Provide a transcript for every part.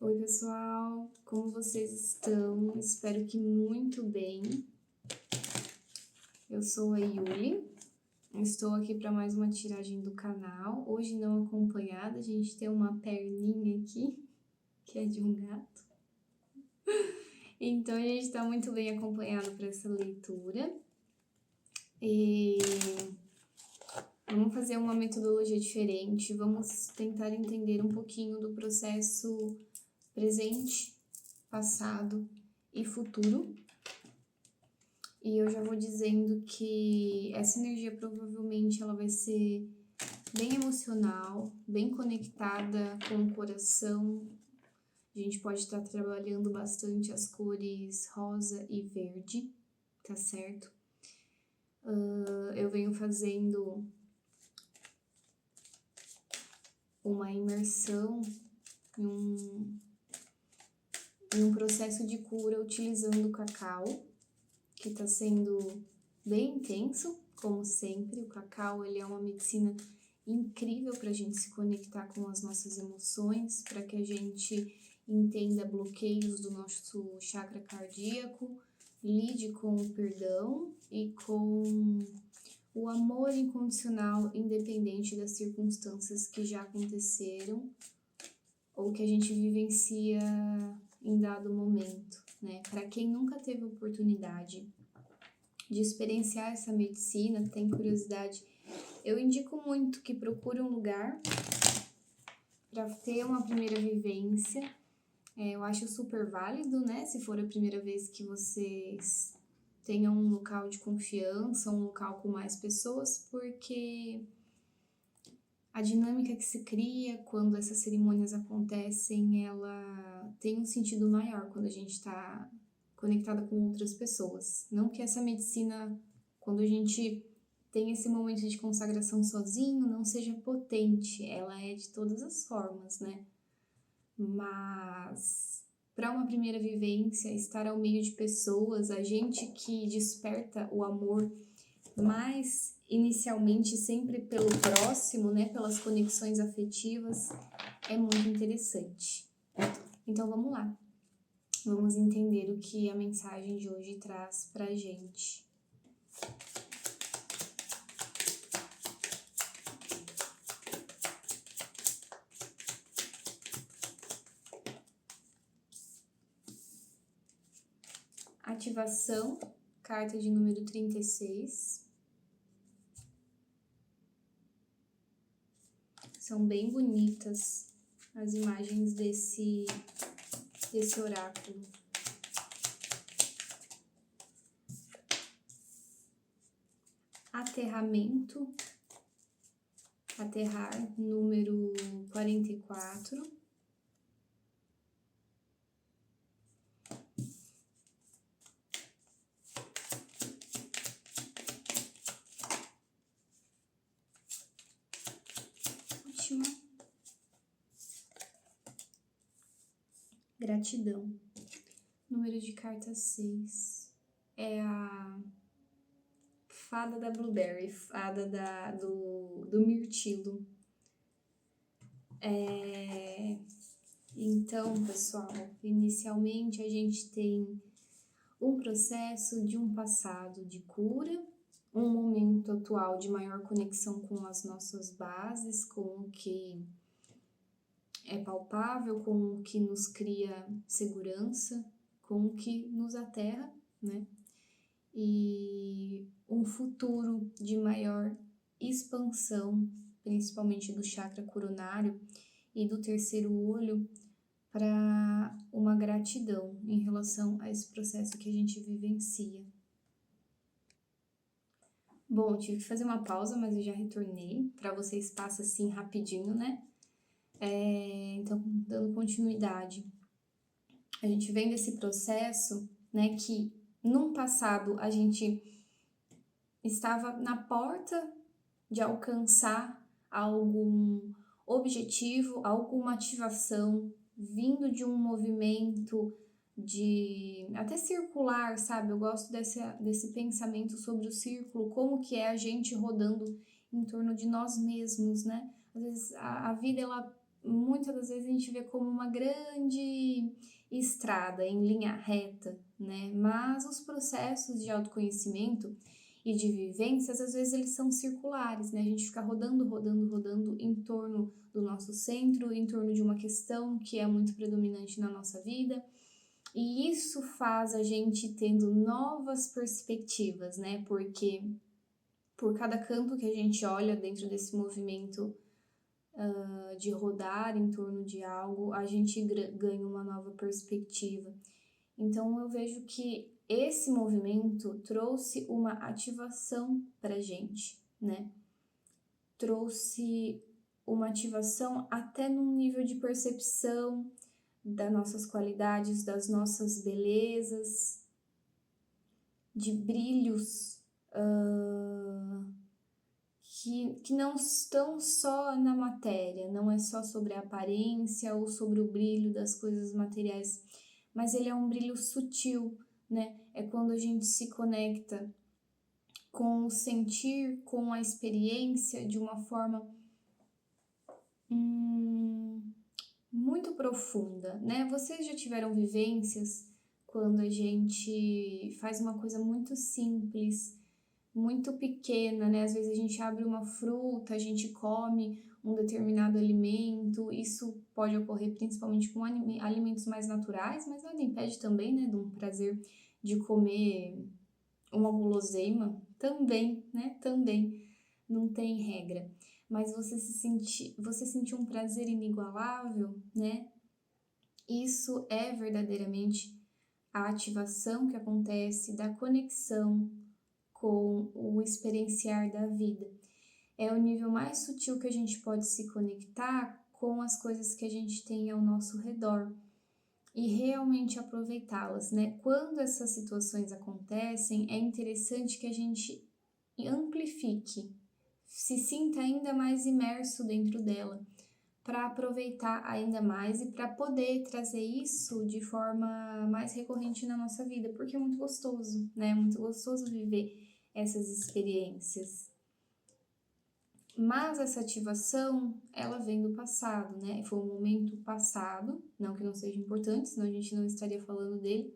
Oi, pessoal, como vocês estão? Espero que muito bem. Eu sou a Yuli, estou aqui para mais uma tiragem do canal. Hoje não acompanhada, a gente tem uma perninha aqui, que é de um gato. Então, a gente está muito bem acompanhado para essa leitura. E vamos fazer uma metodologia diferente, vamos tentar entender um pouquinho do processo presente, passado e futuro. E eu já vou dizendo que essa energia provavelmente ela vai ser bem emocional, bem conectada com o coração. A gente pode estar trabalhando bastante as cores rosa e verde, tá certo? Eu venho fazendo uma imersão em um processo de cura utilizando o cacau, que está sendo bem intenso, como sempre. O cacau ele é uma medicina incrível para a gente se conectar com as nossas emoções, para que a gente entenda bloqueios do nosso chakra cardíaco, lide com o perdão e com o amor incondicional, independente das circunstâncias que já aconteceram ou que a gente vivencia em dado momento, né? Para quem nunca teve oportunidade de experienciar essa medicina, tem curiosidade, eu indico muito que procure um lugar para ter uma primeira vivência. Eu acho super válido, né? Se for a primeira vez que vocês tenham um local de confiança, um local com mais pessoas, porque a dinâmica que se cria quando essas cerimônias acontecem, ela tem um sentido maior quando a gente está conectada com outras pessoas. Não que essa medicina, quando a gente tem esse momento de consagração sozinho, não seja potente, ela é de todas as formas, né? Mas para uma primeira vivência, estar ao meio de pessoas, a gente que desperta o amor mais inicialmente sempre pelo próximo, né, pelas conexões afetivas, é muito interessante. Então vamos lá, vamos entender o que a mensagem de hoje traz pra gente. Ativação, carta de número 36. São bem bonitas as imagens desse oráculo. Aterramento, aterrar, número 44. Ótimo. Gratidão. Número de carta 6. É a fada da Blueberry, fada do mirtilo. Então, pessoal, inicialmente a gente tem um processo de um passado de cura, um momento atual de maior conexão com as nossas bases, com o que é palpável, com o que nos cria segurança, com o que nos aterra, né? E um futuro de maior expansão, principalmente do chakra coronário e do terceiro olho, para uma gratidão em relação a esse processo que a gente vivencia. Bom, tive que fazer uma pausa, mas eu já retornei. Para vocês passa assim rapidinho, né? Então, dando continuidade. A gente vem desse processo, né, que num passado a gente estava na porta de alcançar algum objetivo, alguma ativação, vindo de um movimento de até circular, sabe? Eu gosto desse pensamento sobre o círculo, como que é a gente rodando em torno de nós mesmos, né? Às vezes a vida ela muitas das vezes a gente vê como uma grande estrada em linha reta, né? Mas os processos de autoconhecimento e de vivências, às vezes eles são circulares, né? A gente fica rodando, rodando, rodando em torno do nosso centro, em torno de uma questão que é muito predominante na nossa vida. E isso faz a gente tendo novas perspectivas, né? Porque por cada canto que a gente olha dentro desse movimento de rodar em torno de algo, a gente ganha uma nova perspectiva. Então eu vejo que esse movimento trouxe uma ativação pra gente, né? Trouxe uma ativação até num nível de percepção das nossas qualidades, das nossas belezas, de brilhos que não estão só na matéria, não é só sobre a aparência ou sobre o brilho das coisas materiais, mas ele é um brilho sutil, né? É quando a gente se conecta com o sentir, com a experiência de uma forma muito profunda, né? Vocês já tiveram vivências quando a gente faz uma coisa muito simples, muito pequena, né? Às vezes a gente abre uma fruta, a gente come um determinado alimento, isso pode ocorrer principalmente com alimentos mais naturais, mas nada impede também, né, de um prazer de comer uma guloseima, também, né? Também não tem regra. Mas você sentir um prazer inigualável, né? Isso é verdadeiramente a ativação que acontece da conexão com o experienciar da vida. É o nível mais sutil que a gente pode se conectar com as coisas que a gente tem ao nosso redor e realmente aproveitá-las, né? Quando essas situações acontecem, é interessante que a gente amplifique, se sinta ainda mais imerso dentro dela, para aproveitar ainda mais e para poder trazer isso de forma mais recorrente na nossa vida, porque é muito gostoso, né? É muito gostoso viver essas experiências. Mas essa ativação, ela vem do passado, né? Foi um momento passado, não que não seja importante, senão a gente não estaria falando dele,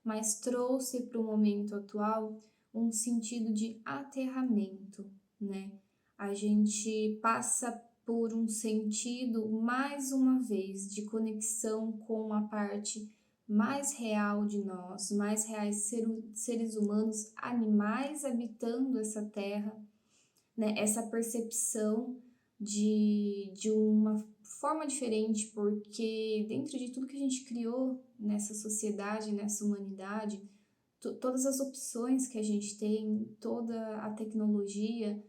mas trouxe para o momento atual um sentido de aterramento, né? A gente passa por um sentido, mais uma vez, de conexão com a parte mais real de nós, mais reais seres humanos, animais habitando essa terra, né? Essa percepção de uma forma diferente, porque dentro de tudo que a gente criou nessa sociedade, nessa humanidade, todas as opções que a gente tem, toda a tecnologia,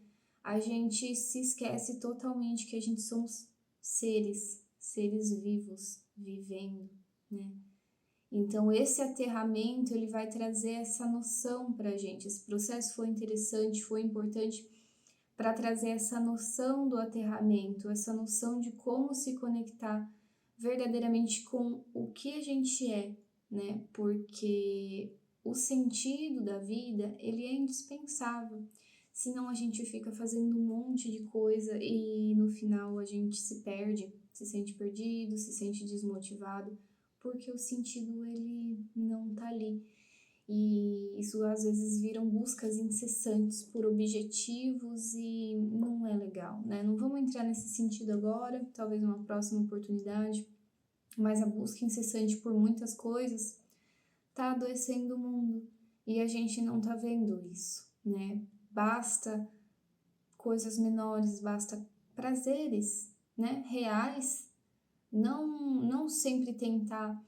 a gente se esquece totalmente que a gente somos seres vivos, vivendo, né? Então esse aterramento, ele vai trazer essa noção pra gente. Esse processo foi interessante, foi importante para trazer essa noção do aterramento, essa noção de como se conectar verdadeiramente com o que a gente é, né? Porque o sentido da vida, ele é indispensável. Senão a gente fica fazendo um monte de coisa e no final a gente se perde, se sente perdido, se sente desmotivado, porque o sentido ele não tá ali. E isso às vezes viram buscas incessantes por objetivos e não é legal, né? Não vamos entrar nesse sentido agora, talvez numa próxima oportunidade, mas a busca incessante por muitas coisas tá adoecendo o mundo e a gente não tá vendo isso, né? Basta coisas menores, basta prazeres, né? Reais, não sempre tentar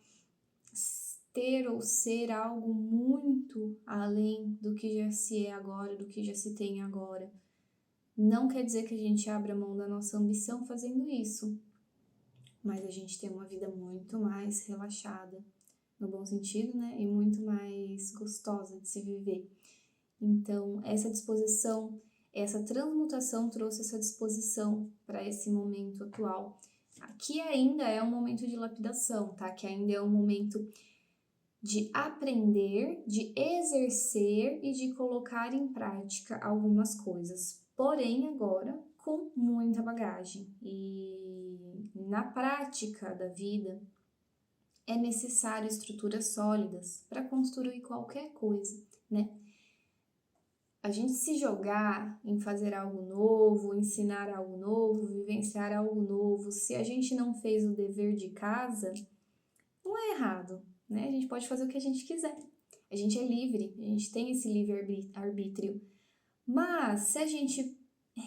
ter ou ser algo muito além do que já se é agora, do que já se tem agora. Não quer dizer que a gente abra mão da nossa ambição fazendo isso, mas a gente tem uma vida muito mais relaxada, no bom sentido, né? E muito mais gostosa de se viver. Então, essa disposição, essa transmutação trouxe essa disposição para esse momento atual. Aqui ainda é um momento de lapidação, tá? Que ainda é um momento de aprender, de exercer e de colocar em prática algumas coisas. Porém, agora, com muita bagagem. E na prática da vida, é necessário estruturas sólidas para construir qualquer coisa, né? A gente se jogar em fazer algo novo, ensinar algo novo, vivenciar algo novo, se a gente não fez o dever de casa, não é errado, né? A gente pode fazer o que a gente quiser. A gente é livre, a gente tem esse livre-arbítrio. Mas se a gente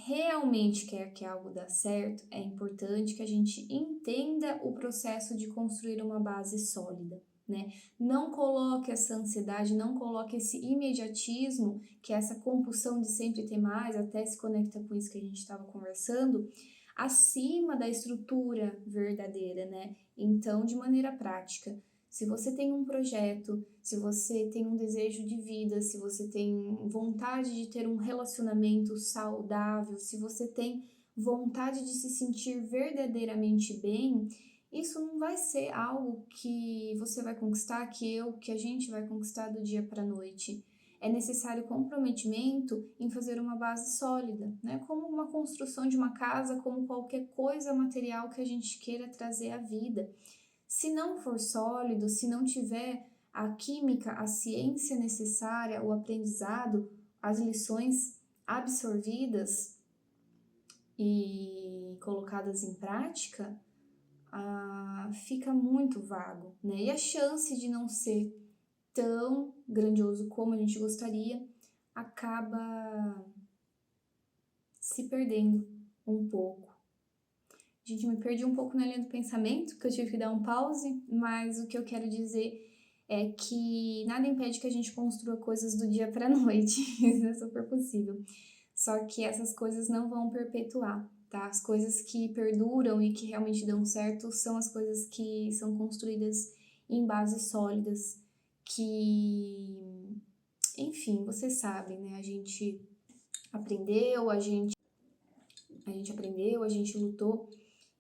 realmente quer que algo dê certo, é importante que a gente entenda o processo de construir uma base sólida, né? Não coloque essa ansiedade, não coloque esse imediatismo, que é essa compulsão de sempre ter mais, até se conecta com isso que a gente estava conversando, acima da estrutura verdadeira, né? Então, de maneira prática, se você tem um projeto, se você tem um desejo de vida, se você tem vontade de ter um relacionamento saudável, se você tem vontade de se sentir verdadeiramente bem, isso não vai ser algo que você vai conquistar, que a gente vai conquistar do dia para a noite. É necessário comprometimento em fazer uma base sólida, né? Como uma construção de uma casa, como qualquer coisa material que a gente queira trazer à vida. Se não for sólido, se não tiver a química, a ciência necessária, o aprendizado, as lições absorvidas e colocadas em prática, fica muito vago, né? E a chance de não ser tão grandioso como a gente gostaria acaba se perdendo um pouco. Gente, me perdi um pouco na linha do pensamento, porque eu tive que dar um pause, mas o que eu quero dizer é que nada impede que a gente construa coisas do dia para a noite, isso é super possível. Só que essas coisas não vão perpetuar, tá? As coisas que perduram e que realmente dão certo são as coisas que são construídas em bases sólidas, que, enfim, vocês sabem, né? A gente aprendeu, a gente lutou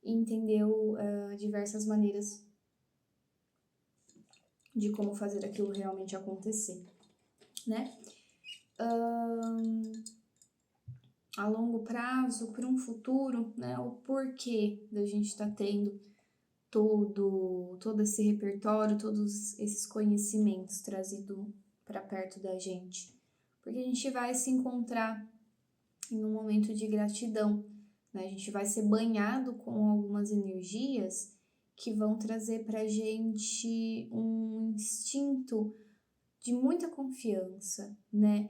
e entendeu diversas maneiras de como fazer aquilo realmente acontecer, né? A longo prazo, para um futuro, né? O porquê da gente estar tendo todo esse repertório, todos esses conhecimentos trazidos para perto da gente. Porque a gente vai se encontrar em um momento de gratidão, né? A gente vai ser banhado com algumas energias que vão trazer pra gente um instinto de muita confiança, né?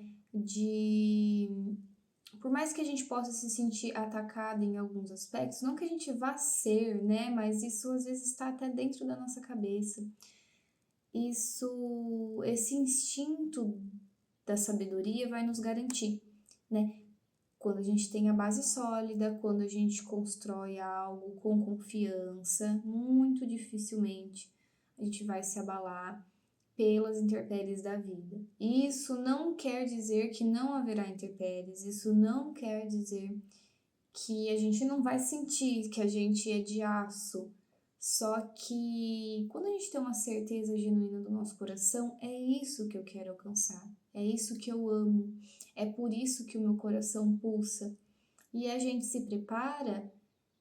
Por mais que a gente possa se sentir atacado em alguns aspectos, não que a gente vá ser, né? Mas isso às vezes está até dentro da nossa cabeça. Esse instinto da sabedoria vai nos garantir, né? Quando a gente tem a base sólida, quando a gente constrói algo com confiança, muito dificilmente a gente vai se abalar pelas intempéries da vida. Isso não quer dizer que não haverá intempéries, isso não quer dizer que a gente não vai sentir que a gente é de aço. Só que quando a gente tem uma certeza genuína do nosso coração, é isso que eu quero alcançar, é isso que eu amo, é por isso que o meu coração pulsa. E a gente se prepara,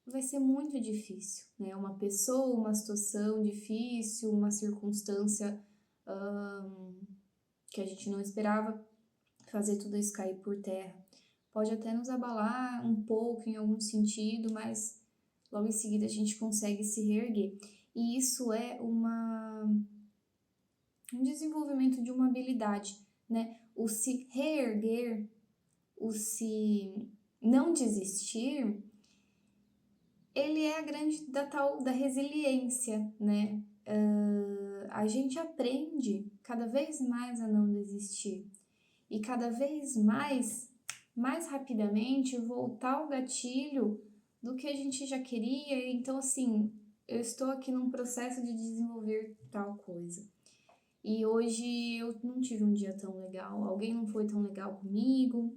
vai ser muito difícil, né? Uma pessoa, uma situação difícil, uma circunstância que a gente não esperava, fazer tudo isso cair por terra. Pode até nos abalar um pouco em algum sentido, mas logo em seguida a gente consegue se reerguer. E isso é um desenvolvimento de uma habilidade, né? O se reerguer, o se não desistir, ele é a grande da resiliência, né? A gente aprende cada vez mais a não desistir e cada vez mais rapidamente voltar ao gatilho do que a gente já queria. Então, assim, eu estou aqui num processo de desenvolver tal coisa. E hoje eu não tive um dia tão legal, alguém não foi tão legal comigo,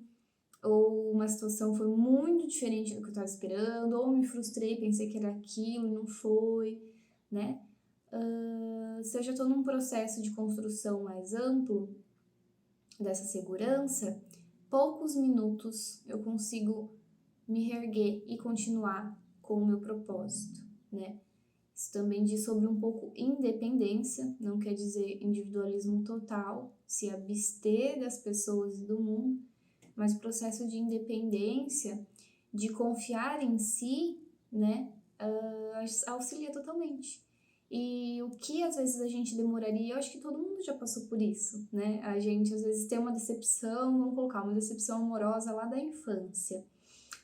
ou uma situação foi muito diferente do que eu estava esperando, ou me frustrei, pensei que era aquilo e não foi, né? Se eu já estou num processo de construção mais amplo dessa segurança, poucos minutos eu consigo me reerguer e continuar com o meu propósito, né? Isso também diz sobre um pouco independência, não quer dizer individualismo total, se abster das pessoas e do mundo, mas processo de independência, de confiar em si, né, auxilia totalmente. E o que às vezes a gente demoraria, eu acho que todo mundo já passou por isso, né? A gente às vezes tem uma decepção, vamos colocar uma decepção amorosa lá da infância,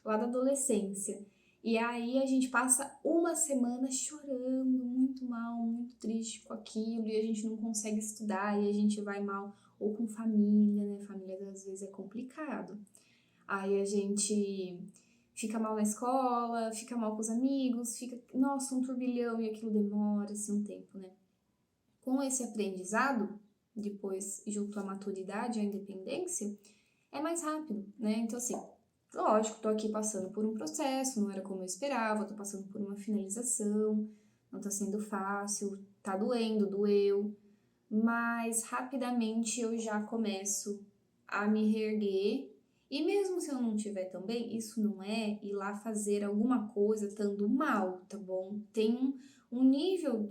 lá da adolescência. E aí a gente passa uma semana chorando, muito mal, muito triste com aquilo, e a gente não consegue estudar, e a gente vai mal, ou com família, né? Família às vezes é complicado. Aí a gente fica mal na escola, fica mal com os amigos, fica, nossa, um turbilhão, e aquilo demora-se um tempo, né? Com esse aprendizado, depois junto à maturidade, à independência, é mais rápido, né? Então assim, lógico, tô aqui passando por um processo, não era como eu esperava, tô passando por uma finalização, não tá sendo fácil, tá doendo, doeu, mas rapidamente eu já começo a me reerguer. E mesmo se eu não estiver tão bem, isso não é ir lá fazer alguma coisa estando mal, tá bom? Tem um nível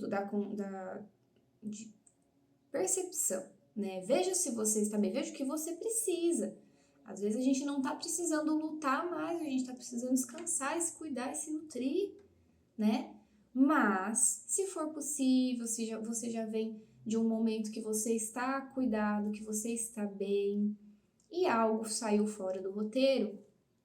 de percepção, né? Veja se você está bem, veja o que você precisa. Às vezes a gente não tá precisando lutar mais, a gente tá precisando descansar, se cuidar e se nutrir, né? Mas, se for possível, se você já vem de um momento que você está cuidado, que você está bem, e algo saiu fora do roteiro,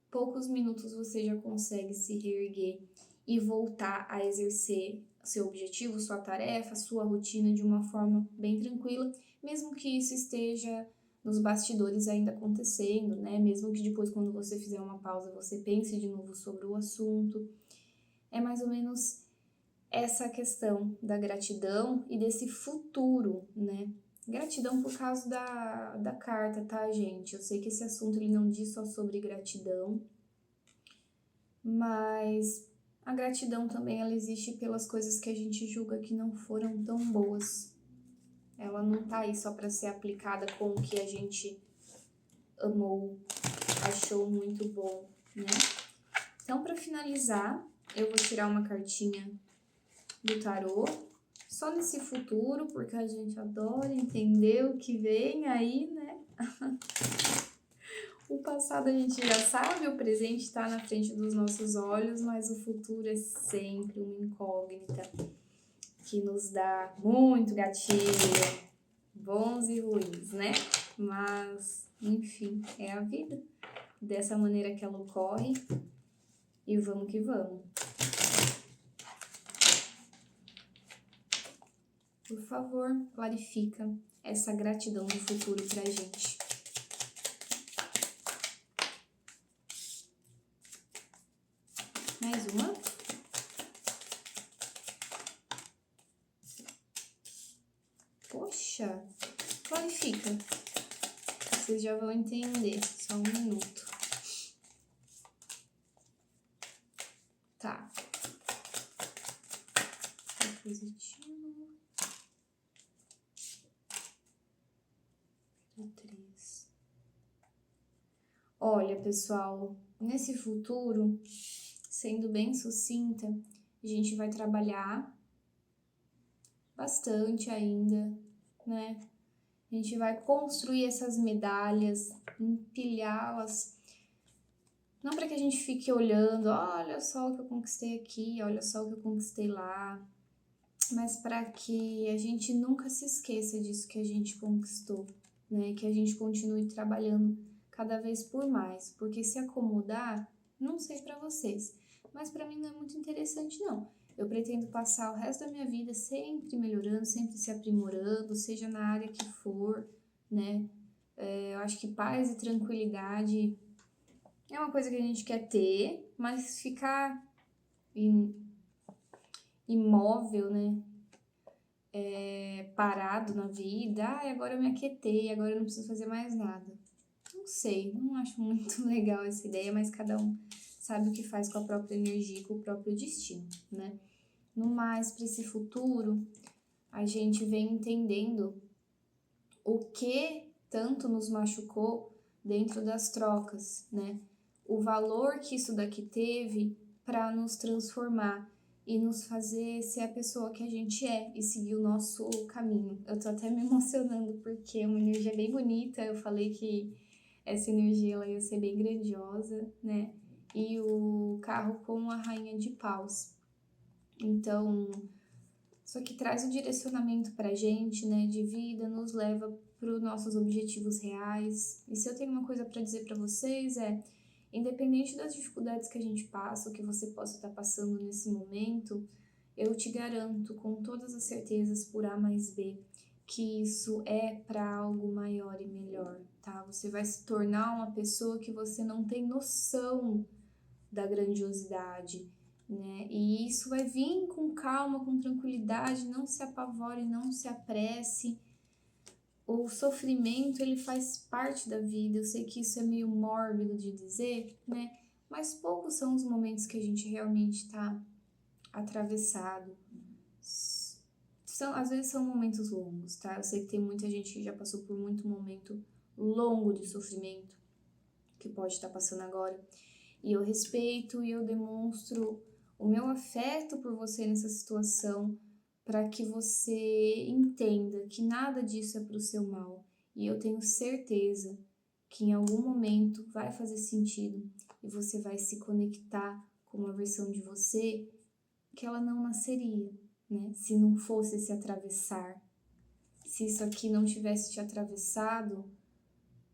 poucos minutos você já consegue se reerguer e voltar a exercer seu objetivo, sua tarefa, sua rotina de uma forma bem tranquila, mesmo que isso esteja nos bastidores ainda acontecendo, né? Mesmo que depois, quando você fizer uma pausa, você pense de novo sobre o assunto. É mais ou menos essa questão da gratidão e desse futuro, né? Gratidão por causa da carta, tá, gente? Eu sei que esse assunto ele não diz só sobre gratidão, mas a gratidão também ela existe pelas coisas que a gente julga que não foram tão boas. Ela não tá aí só para ser aplicada com o que a gente amou, achou muito bom, né? Então, para finalizar, eu vou tirar uma cartinha do tarô, só nesse futuro, porque a gente adora entender o que vem aí, né? O passado a gente já sabe, o presente está na frente dos nossos olhos, mas o futuro é sempre uma incógnita que nos dá muito gatilho, bons e ruins, né? Mas, enfim, é a vida. Dessa maneira que ela ocorre, e vamos que vamos. Por favor, clarifica essa gratidão do futuro pra gente. Mais uma. Poxa, clarifica. Vocês já vão entender, só um minuto. Tá. Positivo. 3. Olha, pessoal, nesse futuro, sendo bem sucinta, a gente vai trabalhar bastante ainda, né? A gente vai construir essas medalhas, empilhá-las, não para que a gente fique olhando, olha só o que eu conquistei aqui, olha só o que eu conquistei lá, mas para que a gente nunca se esqueça disso que a gente conquistou, né? Que a gente continue trabalhando cada vez por mais, porque se acomodar, não sei para vocês, mas para mim não é muito interessante não. Eu pretendo passar o resto da minha vida sempre melhorando, sempre se aprimorando, seja na área que for, né? Eu acho que paz e tranquilidade é uma coisa que a gente quer ter, mas ficar imóvel, né? Parado na vida, agora eu me aquietei, agora eu não preciso fazer mais nada. Não sei, não acho muito legal essa ideia, mas cada um sabe o que faz com a própria energia e com o próprio destino, né? No mais, para esse futuro, a gente vem entendendo o que tanto nos machucou dentro das trocas, né? o valor que isso daqui teve para nos transformar e nos fazer ser a pessoa que a gente é e seguir o nosso caminho. Eu tô até me emocionando porque é uma energia bem bonita. Eu falei que essa energia ela ia ser bem grandiosa, né? E o carro com a rainha de paus. Então, isso aqui traz o direcionamento pra gente, né, de vida, nos leva para os nossos objetivos reais. E se eu tenho uma coisa para dizer para vocês independente das dificuldades que a gente passa, ou que você possa estar passando nesse momento, eu te garanto com todas as certezas por A mais B que isso é para algo maior e melhor, tá? Você vai se tornar uma pessoa que você não tem noção da grandiosidade, né? E isso vai vir com calma, com tranquilidade, não se apavore, não se apresse. O sofrimento, ele faz parte da vida. Eu sei que isso é meio mórbido de dizer, né? Mas poucos são os momentos que a gente realmente está atravessado. Às vezes são momentos longos, tá? Eu sei que tem muita gente que já passou por muito momento longo de sofrimento, que pode estar passando agora. E eu respeito e eu demonstro o meu afeto por você nessa situação, para que você entenda que nada disso é para o seu mal. E eu tenho certeza que em algum momento vai fazer sentido e você vai se conectar com uma versão de você que ela não nasceria, né? Se não fosse esse atravessar. Se isso aqui não tivesse te atravessado,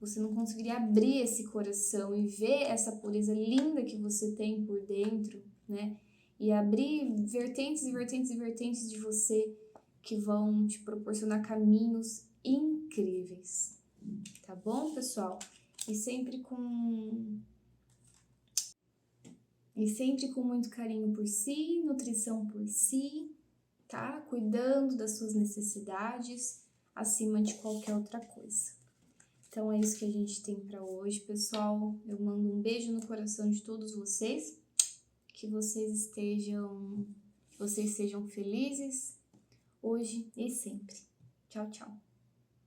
você não conseguiria abrir esse coração e ver essa pureza linda que você tem por dentro, né? E abrir vertentes e vertentes e vertentes de você que vão te proporcionar caminhos incríveis. Tá bom, pessoal? E sempre com muito carinho por si, nutrição por si, tá? Cuidando das suas necessidades acima de qualquer outra coisa. Então é isso que a gente tem para hoje, pessoal. Eu mando um beijo no coração de todos vocês. Que vocês sejam felizes hoje e sempre. Tchau, tchau.